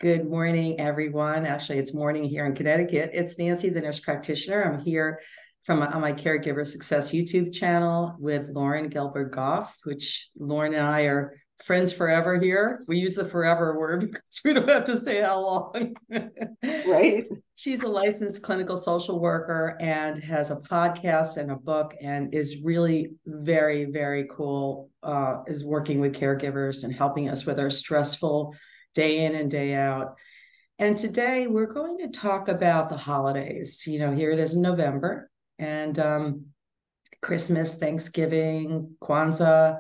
Good morning, everyone. Actually, it's morning here in Connecticut. It's Nancy, the nurse practitioner. I'm here on my Caregiver Success YouTube channel with Loren Gelberg-Goff, which Loren and I are friends forever here. We use the forever word because we don't have to say how long. Right. She's a licensed clinical social worker and has a podcast and a book and is really very, very cool, is working with caregivers and helping us with our stressful day in and day out. And today we're going to talk about the holidays. Here it is in November, and Christmas, Thanksgiving, Kwanzaa,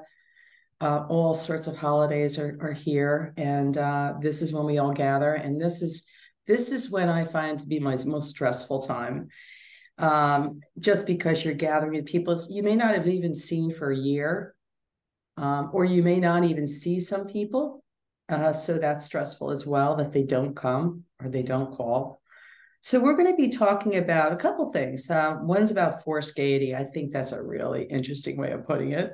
all sorts of holidays are here. And this is when we all gather. And this is when I find to be my most stressful time. Just because you're gathering with people you may not have even seen for a year, or you may not even see some people. So that's stressful as well, that they don't come or they don't call. So we're going to be talking about a couple things. One's about forced gaiety. I think that's a really interesting way of putting it.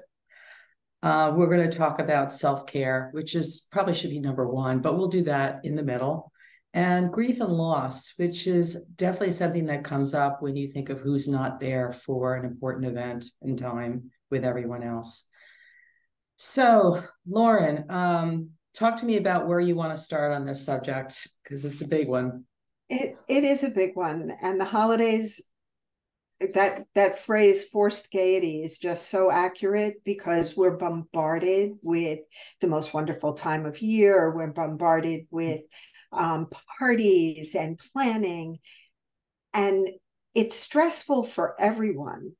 We're going to talk about self-care, which is probably should be number one, but we'll do that in the middle. And grief and loss, which is definitely something that comes up when you think of who's not there for an important event in time with everyone else. So, Loren, talk to me about where you want to start on this subject, because it's a big one. It is a big one. And the holidays, that phrase forced gaiety is just so accurate because we're bombarded with the most wonderful time of year. We're bombarded with parties and planning. And it's stressful for everyone.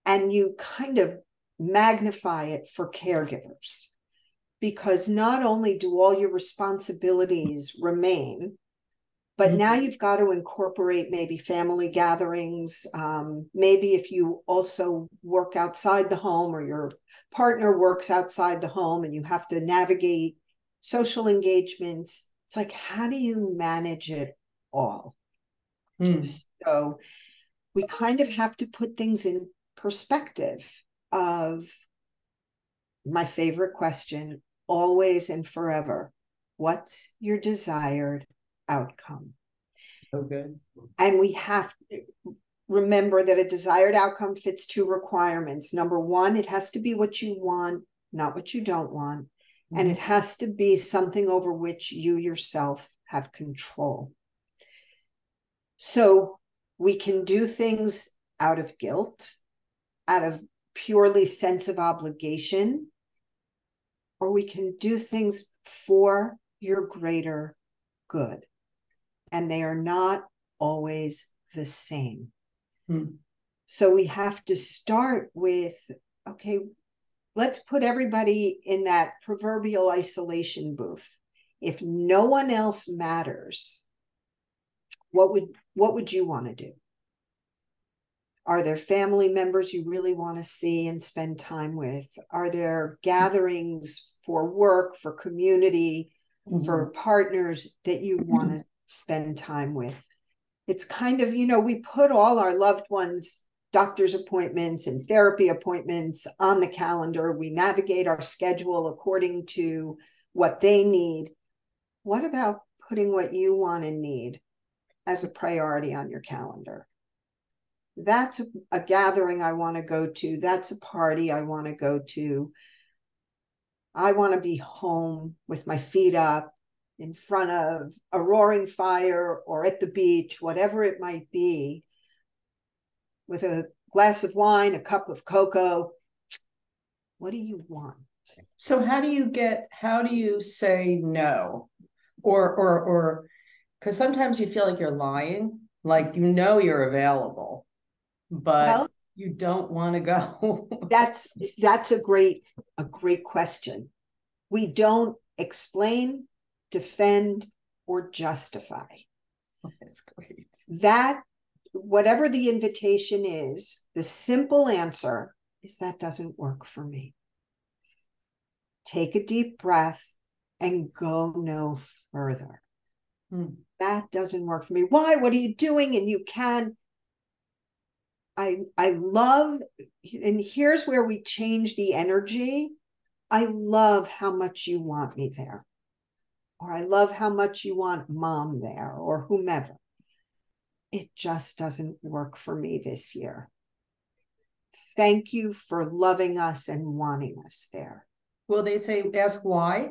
And you kind of magnify it for caregivers, because not only do all your responsibilities remain, but now you've got to incorporate maybe family gatherings. Maybe if you also work outside the home or your partner works outside the home and you have to navigate social engagements, it's like, how do you manage it all? So we kind of have to put things in perspective of my favorite question, always and forever. What's your desired outcome? So good. And we have to remember that a desired outcome fits two requirements. Number one, it has to be what you want, not what you don't want. And it has to be something over which you yourself have control. So we can do things out of guilt, out of purely sense of obligation, or we can do things for your greater good. And they are not always the same. So we have to start with, okay, let's put everybody in that proverbial isolation booth. If no one else matters, what would you want to do? Are there family members you really want to see and spend time with? Are there gatherings for work, for community, for partners that you want to spend time with? It's kind of, we put all our loved ones' doctor's appointments and therapy appointments on the calendar. We navigate our schedule according to what they need. What about putting what you want and need as a priority on your calendar? That's a gathering I want to go to. That's a party I want to go to. I want to be home with my feet up in front of a roaring fire or at the beach, whatever it might be, with a glass of wine, a cup of cocoa. What do you want? So how do you say no? Or because sometimes you feel like you're lying, like you're available, but you don't want to go. That's a great question. We don't explain, defend, or justify. That's great. That, whatever the invitation is, the simple answer is that doesn't work for me. Take a deep breath and go no further. That doesn't work for me. Why? What are you doing? And you can. I love, and here's where we change the energy. I love how much you want me there. or I love how much you want mom there, or whomever. It just doesn't work for me this year. Thank you for loving us and wanting us there. Will they say, ask why?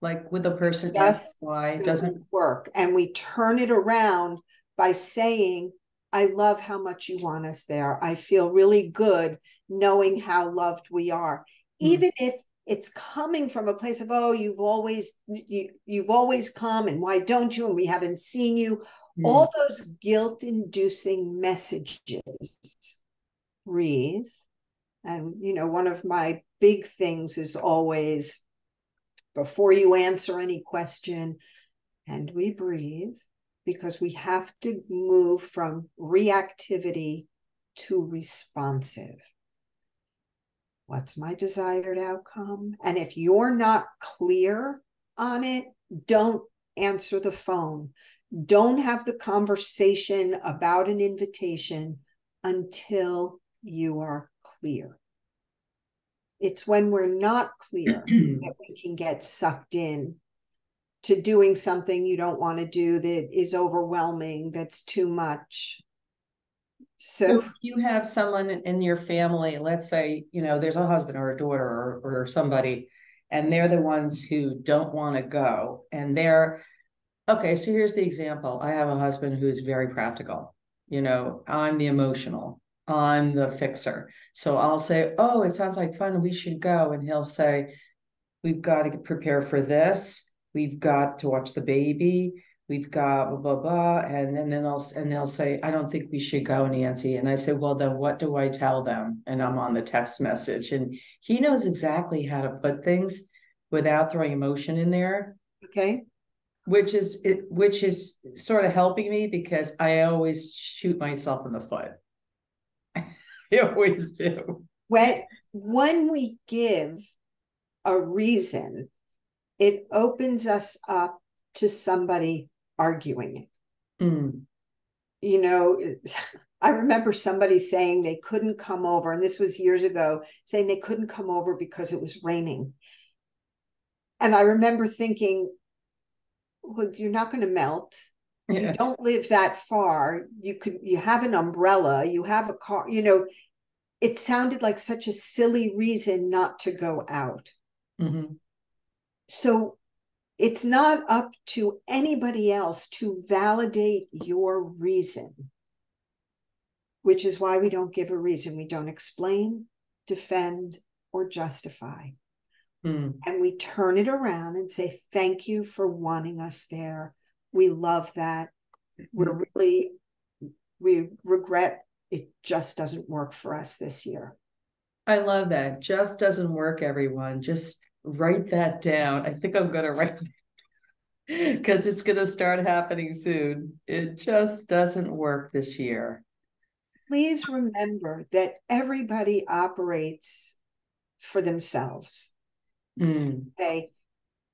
Like with the person ask Just why it doesn't work. And we turn it around by saying, I love how much you want us there. I feel really good knowing how loved we are. Even if it's coming from a place of, oh, you've always come, and why don't you? And we haven't seen you. All those guilt-inducing messages. Breathe. And, one of my big things is always, before you answer any question, and we breathe, because we have to move from reactivity to responsive. What's my desired outcome? And if you're not clear on it, don't answer the phone. Don't have the conversation about an invitation until you are clear. It's when we're not clear that we can get sucked in to doing something you don't want to do, that is overwhelming, that's too much. So if you have someone in your family, let's say, there's a husband or a daughter or somebody, and they're the ones who don't want to go. And okay, so here's the example. I have a husband who's very practical. I'm the emotional. I'm the fixer. So I'll say, oh, it sounds like fun. We should go. And he'll say, we've got to prepare for this. We've got to watch the baby. We've got blah, blah, blah. And then they'll say, I don't think we should go, Nancy. And I say, well, then what do I tell them? And I'm on the text message. And he knows exactly how to put things without throwing emotion in there. Okay. Which is sort of helping me, because I always shoot myself in the foot. I always do. When we give a reason, it opens us up to somebody arguing it. I remember somebody saying they couldn't come over, and this was years ago, saying they couldn't come over because it was raining. And I remember thinking, well, you're not going to melt. Yeah. You don't live that far. You have an umbrella, you have a car, it sounded like such a silly reason not to go out. Mm-hmm. So it's not up to anybody else to validate your reason, which is why we don't give a reason. We don't explain, defend, or justify. And we turn it around and say, thank you for wanting us there. We love that. We regret it just doesn't work for us this year. I love that. Just doesn't work, everyone. Just write that down. I think I'm going to write that because it's going to start happening soon. It just doesn't work this year. Please remember that everybody operates for themselves. Okay.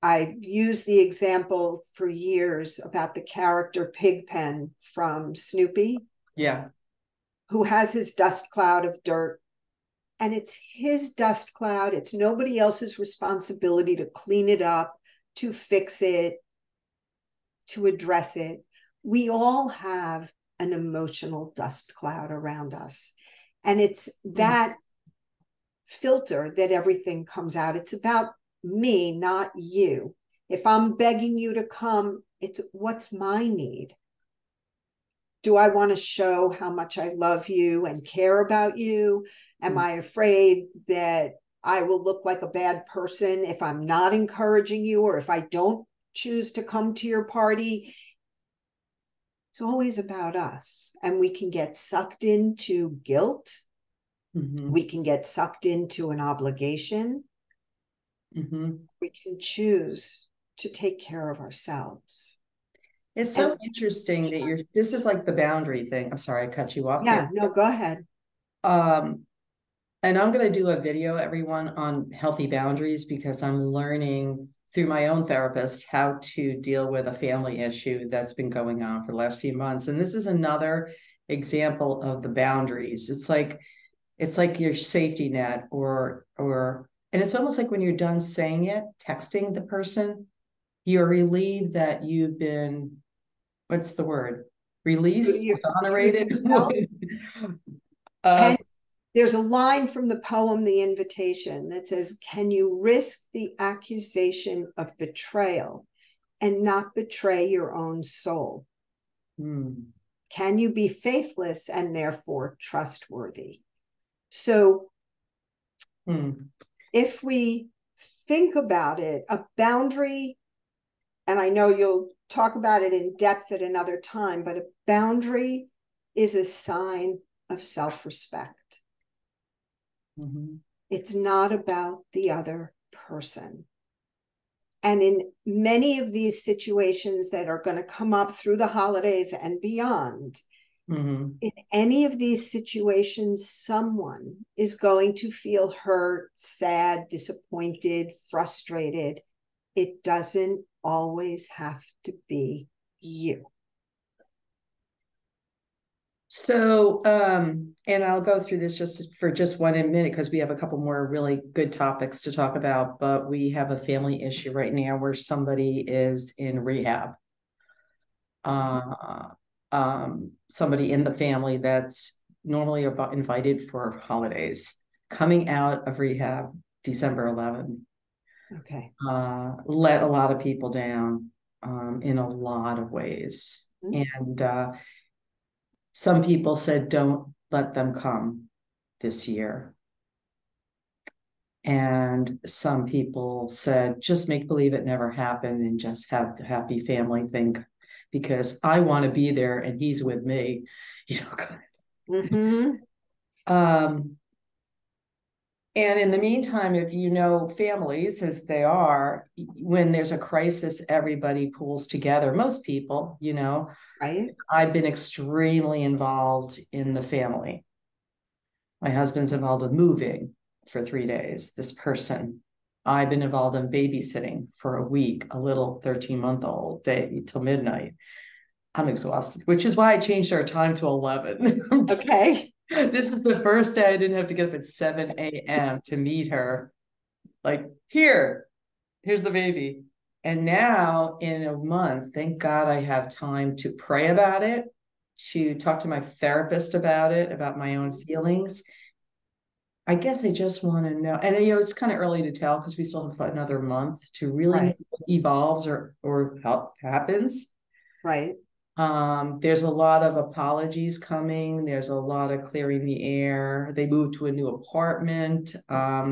I've used the example for years about the character Pigpen from Snoopy. Yeah. Who has his dust cloud of dirt, and it's his dust cloud. It's nobody else's responsibility to clean it up, to fix it, to address it. We all have an emotional dust cloud around us. And it's that filter that everything comes out. It's about me, not you. If I'm begging you to come, it's what's my need? Do I want to show how much I love you and care about you? Am I afraid that I will look like a bad person if I'm not encouraging you, or if I don't choose to come to your party? It's always about us. And we can get sucked into guilt. We can get sucked into an obligation. We can choose to take care of ourselves. It's so interesting that this is like the boundary thing. I'm sorry, I cut you off. Yeah, no, go ahead. And I'm going to do a video, everyone, on healthy boundaries, because I'm learning through my own therapist how to deal with a family issue that's been going on for the last few months. And this is another example of the boundaries. It's like your safety net, and it's almost like when you're done saying it, texting the person, you're relieved that you've been, what's the word? Released, True to exonerated. yourself. uh, There's a line from the poem, The Invitation, that says, can you risk the accusation of betrayal and not betray your own soul? Can you be faithless and therefore trustworthy? So if we think about it, a boundary, and I know you'll talk about it in depth at another time, but a boundary is a sign of self-respect. It's not about the other person. And in many of these situations that are going to come up through the holidays and beyond, in any of these situations, someone is going to feel hurt, sad, disappointed, frustrated. It doesn't always have to be you. So, and I'll go through this just for just 1 minute because we have a couple more really good topics to talk about, but we have a family issue right now where somebody is in rehab. Somebody in the family that's normally invited for holidays, coming out of rehab December 11th. Okay. Let a lot of people down in a lot of ways. And some people said, don't let them come this year. And some people said, just make believe it never happened and just have the happy family thing, because I want to be there and he's with me, you know. And in the meantime, if you know families as they are, when there's a crisis, everybody pulls together. Most people, you know. Right. I've been extremely involved in the family. My husband's involved with moving for 3 days. This person, I've been involved in babysitting for a week, a little 13-month-old day till midnight. I'm exhausted, which is why I changed our time to 11. Okay. This is the first day I didn't have to get up at 7 a.m. to meet her. Like, here's the baby. And now in a month, thank God I have time to pray about it, to talk to my therapist about it, about my own feelings. I guess I just want to know, and you know, it's kind of early to tell because we still have another month to really know what evolves or how happens. Right. There's a lot of apologies coming. There's a lot of clearing the air. They moved to a new apartment.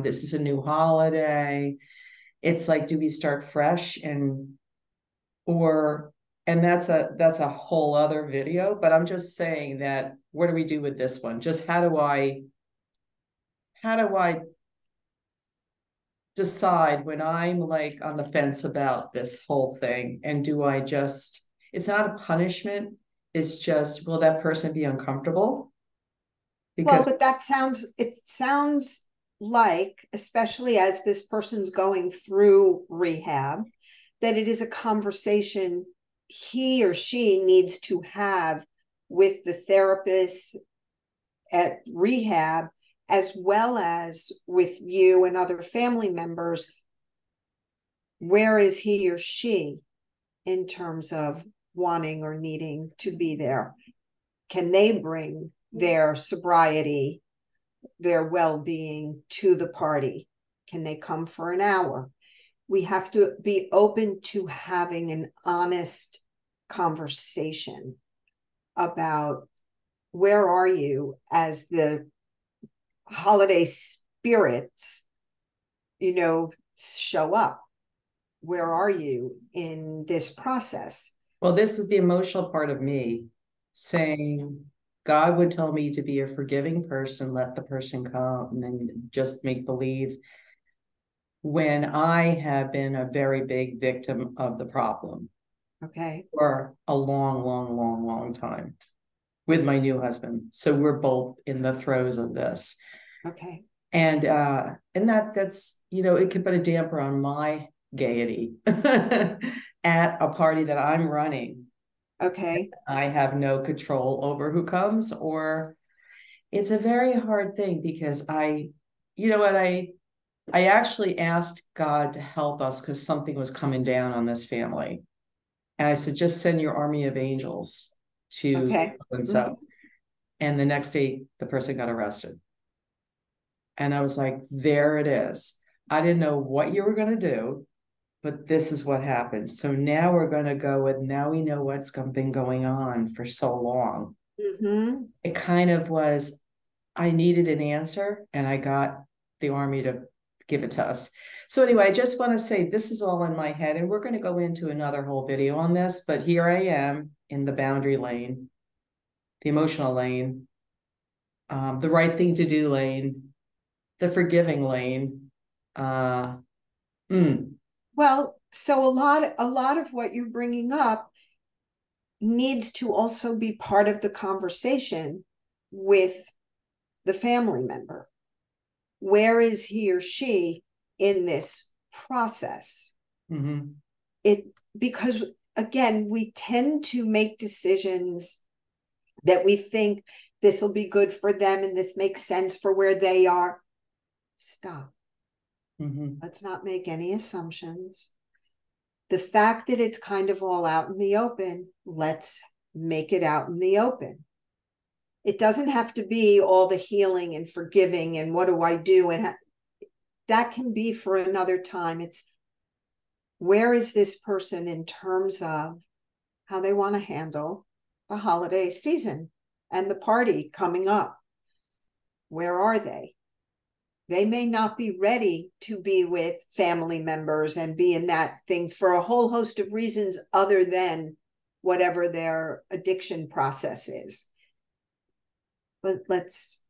This is a new holiday. It's like, do we start fresh? And that's a whole other video, but I'm just saying that, what do we do with this one? Just how do I decide when I'm like on the fence about this whole thing? And do I just, it's not a punishment. It's just, will that person be uncomfortable? Because well, but it sounds like, especially as this person's going through rehab, that it is a conversation he or she needs to have with the therapist at rehab, as well as with you and other family members. Where is he or she in terms of wanting or needing to be there? Can they bring their sobriety, their well-being to the party? Can they come for an hour? We have to be open to having an honest conversation about where are you as the holiday spirits, you know, show up. Where are you in this process? Well, this is the emotional part of me saying, God would tell me to be a forgiving person, let the person come, and then just make believe, when I have been a very big victim of the problem. Okay. For a long time with my new husband. So we're both in the throes of this. Okay. And that's, you know, it could put a damper on my gaiety at a party that I'm running. Okay. I have no control over who comes, or it's a very hard thing because you know what, I actually asked God to help us because something was coming down on this family. And I said, just send your army of angels to Okay. and so. And the next day, the person got arrested. And I was like, there it is. I didn't know what you were going to do, but this is what happened. So now we're going to go with, now we know what's been going on for so long. Mm-hmm. It kind of was, I needed an answer and I got the army to give it to us. So anyway, I just want to say this is all in my head and we're going to go into another whole video on this, but here I am in the boundary lane, the emotional lane, the right thing to do lane, the forgiving lane. Uh, Well, so a lot of what you're bringing up needs to also be part of the conversation with the family member. Where is he or she in this process? mm-hmm. Because again, we tend to make decisions that we think this will be good for them and this makes sense for where they are. Stop. Mm-hmm. Let's not make any assumptions. The fact that it's kind of all out in the open, let's make it out in the open. It doesn't have to be all the healing and forgiving and what do I do? And that can be for another time. It's where is this person in terms of how they want to handle the holiday season and the party coming up? Where are they? They may not be ready to be with family members and be in that thing for a whole host of reasons other than whatever their addiction process is. But let's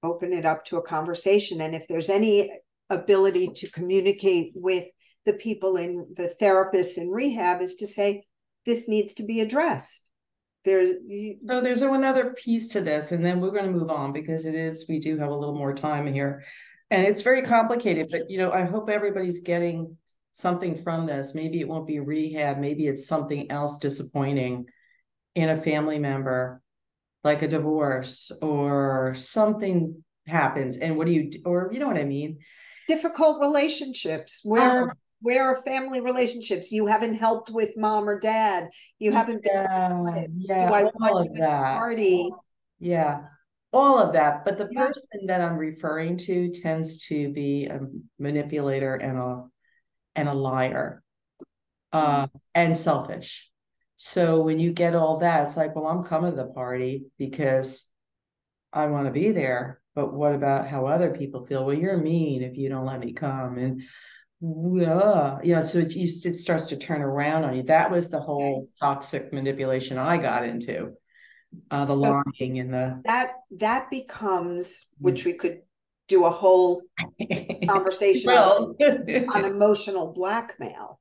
open it up to a conversation. And if there's any ability to communicate with the people in the therapists in rehab, is to say, this needs to be addressed. So there's another piece to this, and then we're going to move on because we do have a little more time here. And it's very complicated, but I hope everybody's getting something from this. Maybe it won't be rehab, maybe it's something else disappointing in a family member, like a divorce or something happens. And what do you do? Or you know what I mean? Difficult relationships. Where are family relationships? You haven't helped with mom or dad. You haven't been supportive. Yeah, Do I all want of you at the that. party? Yeah, all of that. But the Yeah. person that I'm referring to tends to be a manipulator and a liar, and selfish. So when you get all that, it's like, well, I'm coming to the party because I want to be there. But what about how other people feel? Well, you're mean if you don't let me come. And so it starts to turn around on you. That was the whole toxic manipulation I got into, the So lying and the that becomes, which we could do a whole conversation well, on emotional blackmail.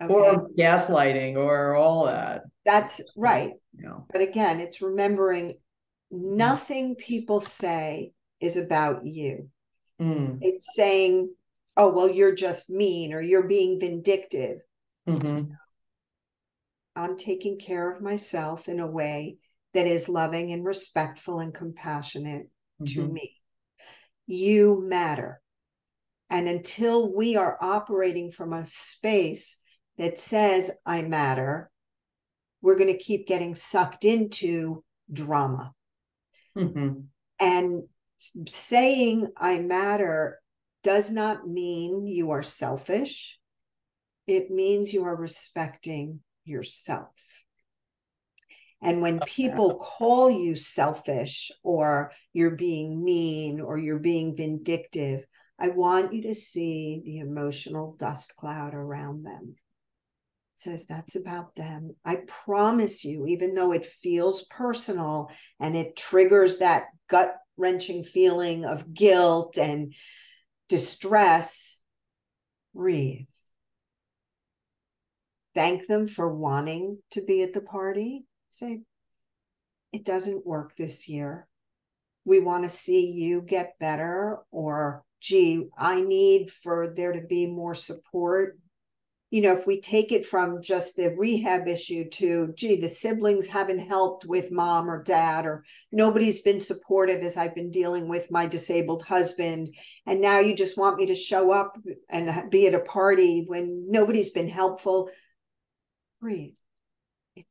Okay. or gaslighting or all that. That's right. Yeah. But again, it's remembering nothing people say is about you. It's saying, oh, well, you're just mean or you're being vindictive. Mm-hmm. I'm taking care of myself in a way that is loving and respectful and compassionate to me. You matter. And until we are operating from a space that says, I matter, we're going to keep getting sucked into drama. And saying, I matter, does not mean you are selfish. It means you are respecting yourself. And when people call you selfish or you're being mean or you're being vindictive, I want you to see the emotional dust cloud around them. It says that's about them. I promise you, even though it feels personal and it triggers that gut-wrenching feeling of guilt and distress, breathe. Thank them for wanting to be at the party. Say, it doesn't work this year. We want to see you get better, or gee, I need for there to be more support. if we take it from just the rehab issue to, gee, the siblings haven't helped with mom or dad, or nobody's been supportive as I've been dealing with my disabled husband. And now you just want me to show up and be at a party when nobody's been helpful. Breathe.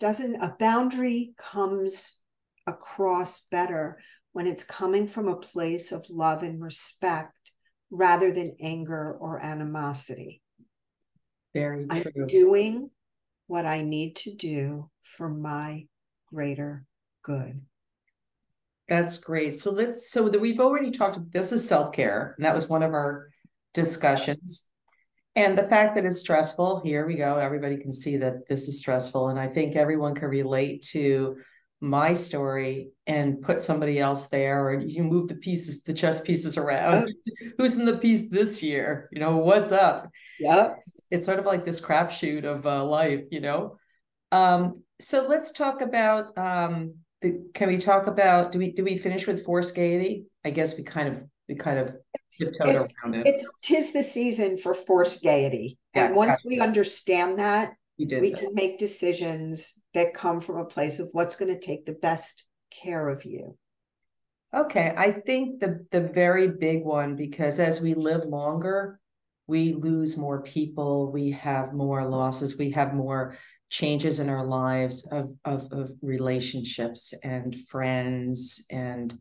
A boundary comes across better when it's coming from a place of love and respect rather than anger or animosity. Very true. I'm doing what I need to do for my greater good. That's great. So we've already talked, this is self-care, and that was one of our discussions. And the fact that it's stressful, here we go. Everybody can see that this is stressful. And I think everyone can relate to my story and put somebody else there, or you move the chess pieces around. Yep. Who's in the piece this year? What's up? Yeah. It's sort of like this crapshoot of life, So let's talk about, can we talk about, do we finish with forced gaiety? I guess we kind of tiptoed around it. Tis the season for forced gaiety. And Yeah, once we understand that, we can make decisions that come from a place of what's going to take the best care of you. Okay, I think the very big one, because as we live longer, we lose more people, we have more losses, we have more changes in our lives of relationships and friends and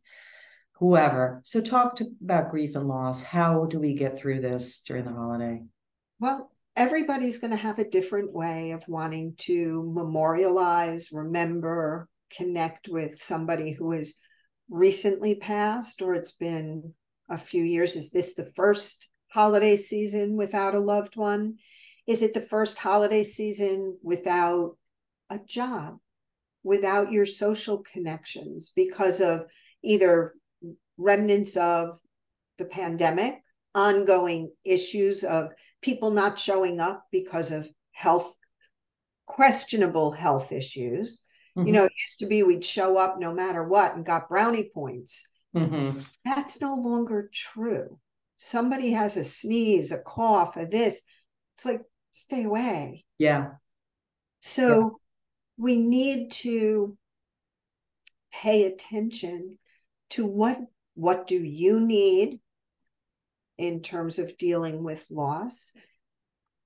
whoever. So talk about grief and loss. How do we get through this during the holiday? Well, everybody's going to have a different way of wanting to memorialize, remember, connect with somebody who has recently passed, or it's been a few years. Is this the first holiday season without a loved one? Is it the first holiday season without a job, without your social connections because of either remnants of the pandemic, ongoing issues of people not showing up because of questionable health issues? Mm-hmm. It used to be we'd show up no matter what and got brownie points. Mm-hmm. That's no longer true. Somebody has a sneeze, a cough, a this. It's like, stay away. Yeah. So we need to pay attention to what do you need in terms of dealing with loss?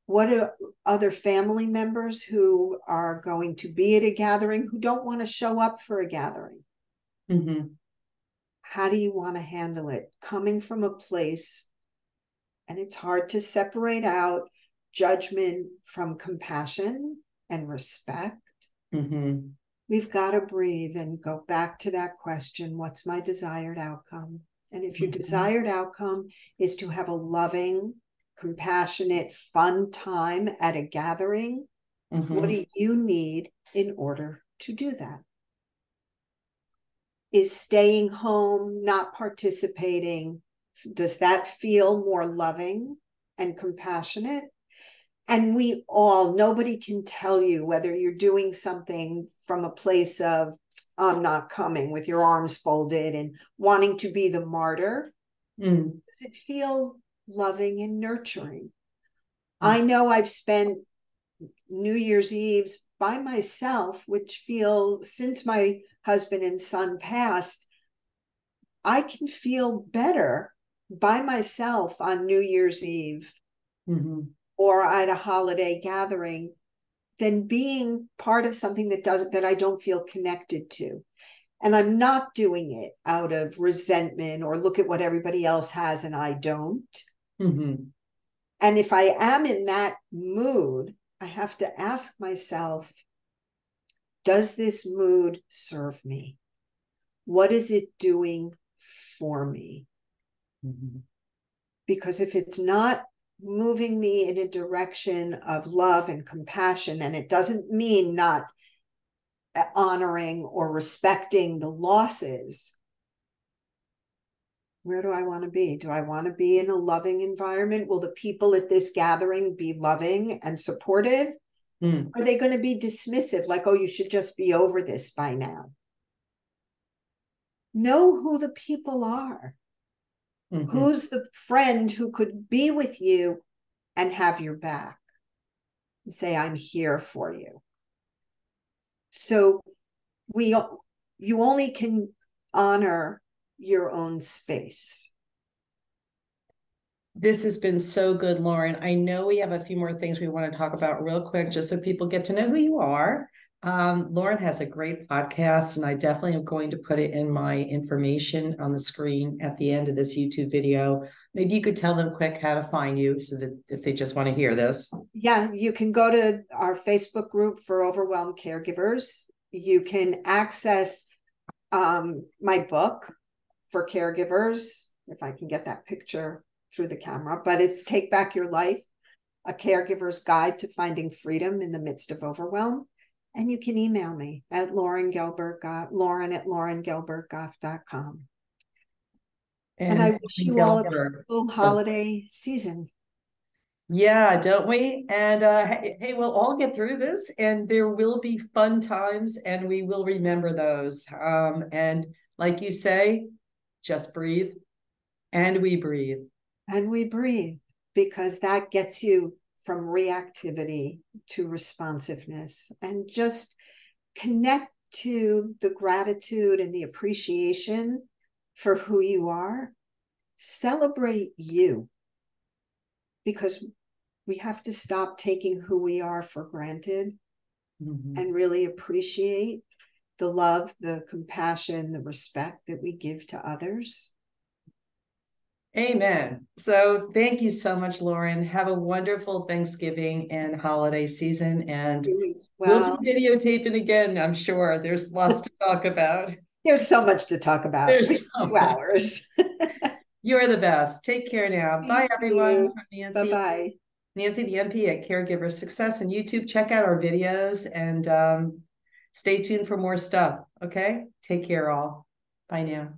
What are other family members who are going to be at a gathering who don't want to show up for a gathering? Mm-hmm. How do you want to handle it? Coming from a place, and it's hard to separate out judgment from compassion and respect. Mm-hmm. We've got to breathe and go back to that question, what's my desired outcome? And if your desired outcome is to have a loving, compassionate, fun time at a gathering, what do you need in order to do that? Is staying home, not participating, does that feel more loving and compassionate? And nobody can tell you whether you're doing something from a place of, I'm not coming, with your arms folded and wanting to be the martyr. Does it feel loving and nurturing? I know I've spent New Year's Eves by myself, which feels, since my husband and son passed, I can feel better by myself on New Year's Eve or at a holiday gathering than being part of something that I don't feel connected to. And I'm not doing it out of resentment or look at what everybody else has and I don't. Mm-hmm. And if I am in that mood, I have to ask myself, does this mood serve me? What is it doing for me? Mm-hmm. Because if it's not moving me in a direction of love and compassion, and it doesn't mean not honoring or respecting the losses, where do I want to be? Do I want to be in a loving environment? Will the people at this gathering be loving and supportive? Are they going to be dismissive, like, oh, you should just be over this by now? Know who the people are. Mm-hmm. Who's the friend who could be with you and have your back? and say, I'm here for you. So you only can honor your own space. This has been so good, Loren. I know we have a few more things we want to talk about real quick, just so people get to know who you are. Loren has a great podcast, and I definitely am going to put it in my information on the screen at the end of this YouTube video. Maybe you could tell them quick how to find you, so that if they just want to hear this. Yeah, you can go to our Facebook group for overwhelmed caregivers. You can access my book for caregivers, if I can get that picture through the camera, but it's Take Back Your Life, a caregiver's guide to finding freedom in the midst of overwhelm. And you can email me at Loren Gelberg-Goff.com. And I wish you all a beautiful holiday season. Yeah, don't we? And hey, we'll all get through this, and there will be fun times, and we will remember those. And like you say, just breathe, and we breathe. And we breathe, because that gets you from reactivity to responsiveness, and just connect to the gratitude and the appreciation for who you are. Celebrate you, because we have to stop taking who we are for granted and really appreciate the love, the compassion, the respect that we give to others. Amen. So thank you so much, Loren. Have a wonderful Thanksgiving and holiday season. And we'll be videotaping again, I'm sure. There's lots to talk about. There's so much to talk about. There's so 2 hours. You're the best. Take care now. Bye, everyone. From Nancy. Bye-bye. Nancy, the MP at Caregiver Success on YouTube. Check out our videos and stay tuned for more stuff. Okay? Take care, all. Bye now.